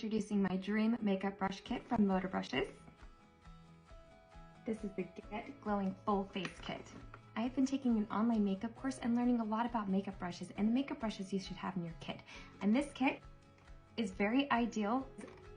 Introducing my Dream Makeup Brush Kit from Motor Brushes. This is the Get Glowing Full Face Kit. I have been taking an online makeup course and learning a lot about makeup brushes and the makeup brushes you should have in your kit. And this kit is very ideal.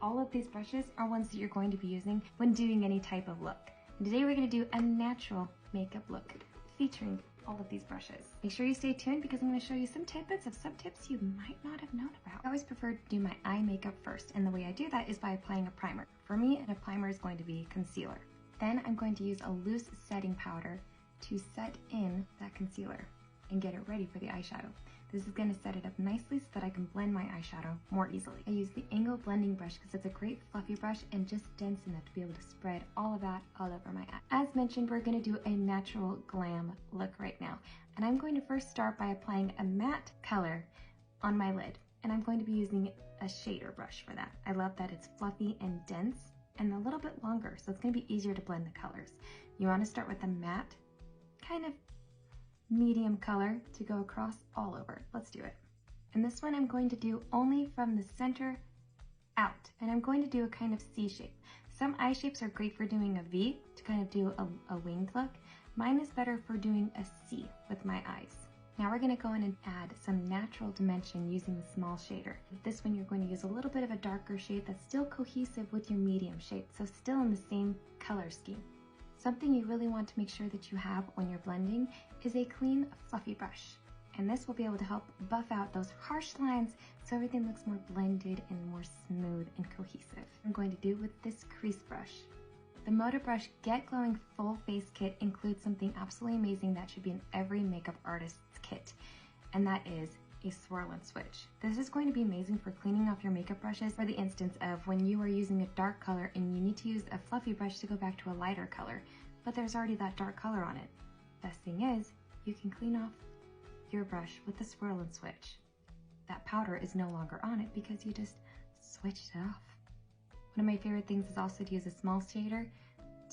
All of these brushes are ones that you're going to be using when doing any type of look. And today we're going to do a natural makeup look featuring all of these brushes. Make sure you stay tuned because I'm going to show you some tidbits of some tips you might not have known about. I always prefer to do my eye makeup first, and the way I do that is by applying a primer. For me, a primer is going to be concealer. Then I'm going to use a loose setting powder to set in that concealer and get it ready for the eyeshadow. This is going to set it up nicely so that I can blend my eyeshadow more easily. I use the Angle blending brush because it's a great fluffy brush and just dense enough to be able to spread all of that all over my eye. As mentioned, we're going to do a natural glam look right now. And I'm going to first start by applying a matte color on my lid. And I'm going to be using a shader brush for that. I love that it's fluffy and dense and a little bit longer, so it's going to be easier to blend the colors. You want to start with a matte, kind of medium color to go across all over. Let's do it. And this one I'm going to do only from the center out, and I'm going to do a kind of C shape. Some eye shapes are great for doing a V to kind of do a winged look. Mine is better for doing a C with my eyes. Now we're going to go in and add some natural dimension using the small shader. This one you're going to use a little bit of a darker shade that's still cohesive with your medium shade, so still in the same color scheme. Something you really want to make sure that you have when you're blending is a clean, fluffy brush. And this will be able to help buff out those harsh lines so everything looks more blended and more smooth and cohesive. I'm going to do with this crease brush. The Motor Brush Get Glowing Full Face Kit includes something absolutely amazing that should be in every makeup artist's kit, and that is a swirl and switch. This is going to be amazing for cleaning off your makeup brushes for the instance of when you are using a dark color and you need to use a fluffy brush to go back to a lighter color, but there's already that dark color on it. Best thing is, you can clean off your brush with the swirl and switch. That powder is no longer on it because you just switched it off. One of my favorite things is also to use a small shader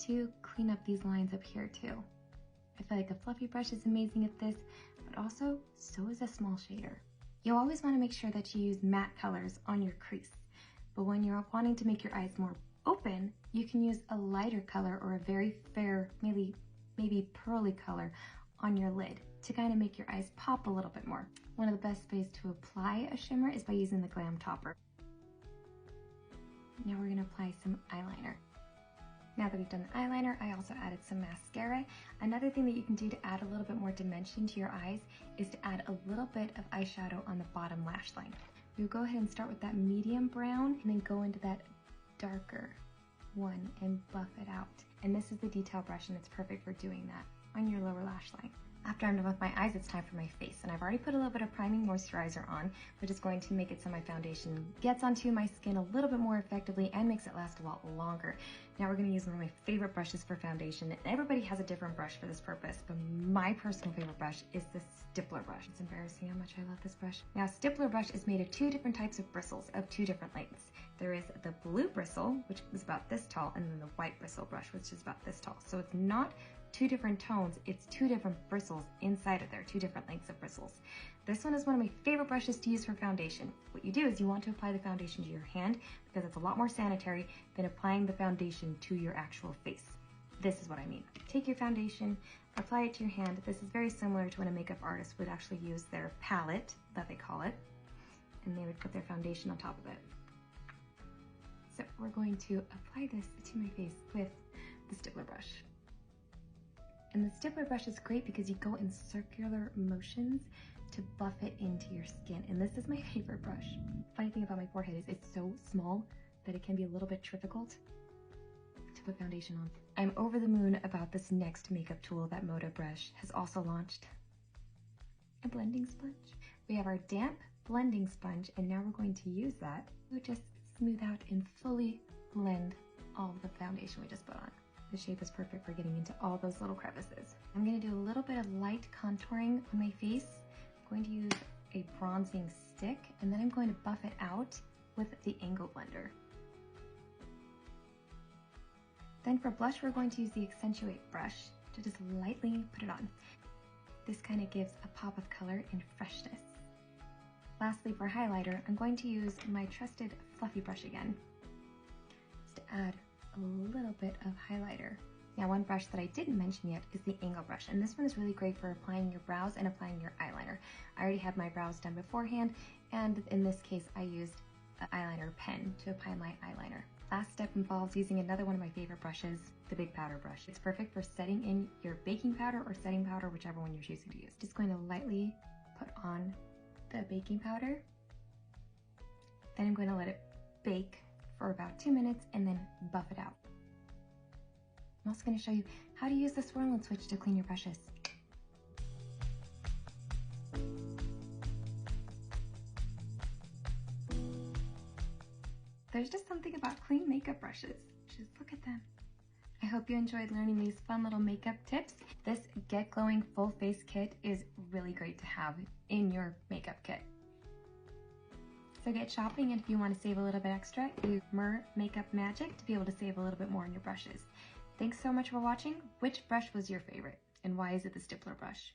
to clean up these lines up here too. I feel like a fluffy brush is amazing at this, but also so is a small shader. You'll always want to make sure that you use matte colors on your crease, but when you're wanting to make your eyes more open, you can use a lighter color or a very fair, maybe pearly color on your lid to kind of make your eyes pop a little bit more. One of the best ways to apply a shimmer is by using the Glam topper. Now we're going to apply some eyeliner. Now that we've done the eyeliner, I also added some mascara. Another thing that you can do to add a little bit more dimension to your eyes is to add a little bit of eyeshadow on the bottom lash line. You'll go ahead and start with that medium brown and then go into that darker one and buff it out. And this is the detail brush and it's perfect for doing that on your lower lash line. After I'm done with my eyes, it's time for my face. And I've already put a little bit of priming moisturizer on, which is going to make it so my foundation gets onto my skin a little bit more effectively and makes it last a lot longer. Now we're going to use one of my favorite brushes for foundation. Everybody has a different brush for this purpose, but my personal favorite brush is the stippler brush. It's embarrassing how much I love this brush. Now, a stippler brush is made of two different types of bristles of two different lengths. There is the blue bristle, which is about this tall, and then the white bristle brush, which is about this tall. So it's not two different tones, it's two different bristles inside of there, two different lengths of bristles. This one is one of my favorite brushes to use for foundation. What you do is you want to apply the foundation to your hand because it's a lot more sanitary than applying the foundation to your actual face. This is what I mean. Take your foundation, apply it to your hand. This is very similar to when a makeup artist would actually use their palette, that they call it, and they would put their foundation on top of it. So we're going to apply this to my face with the stippler brush. And the stippler brush is great because you go in circular motions to buff it into your skin. And this is my favorite brush. Funny thing about my forehead is it's so small that it can be a little bit difficult to put foundation on. I'm over the moon about this next makeup tool that Motor Brush has also launched. A blending sponge. We have our damp blending sponge, and now we're going to use that to just smooth out and fully blend all of the foundation we just put on. The shape is perfect for getting into all those little crevices. I'm going to do a little bit of light contouring on my face. I'm going to use a bronzing stick, and then I'm going to buff it out with the Angle blender. Then for blush, we're going to use the Accentuate brush to just lightly put it on. This kind of gives a pop of color and freshness. Lastly, for highlighter, I'm going to use my trusted fluffy brush again, just to add a little bit of highlighter. Now, one brush that I didn't mention yet is the angle brush, and this one is really great for applying your brows and applying your eyeliner. I already had my brows done beforehand, and in this case I used an eyeliner pen to apply my eyeliner. Last step involves using another one of my favorite brushes, the big powder brush. It's perfect for setting in your baking powder or setting powder, whichever one you're choosing to use. Just going to lightly put on the baking powder, then I'm going to let it bake for about 2 minutes and then buff it out. I'm also going to show you how to use the swirl and switch to clean your brushes. There's just something about clean makeup brushes. Just look at them. I hope you enjoyed learning these fun little makeup tips. This Get Glowing Full Face Kit is really great to have in your makeup kit. So get shopping, and if you want to save a little bit extra, use Mur Makeup Magic to be able to save a little bit more on your brushes. Thanks so much for watching. Which brush was your favorite, and why is it the stippler brush?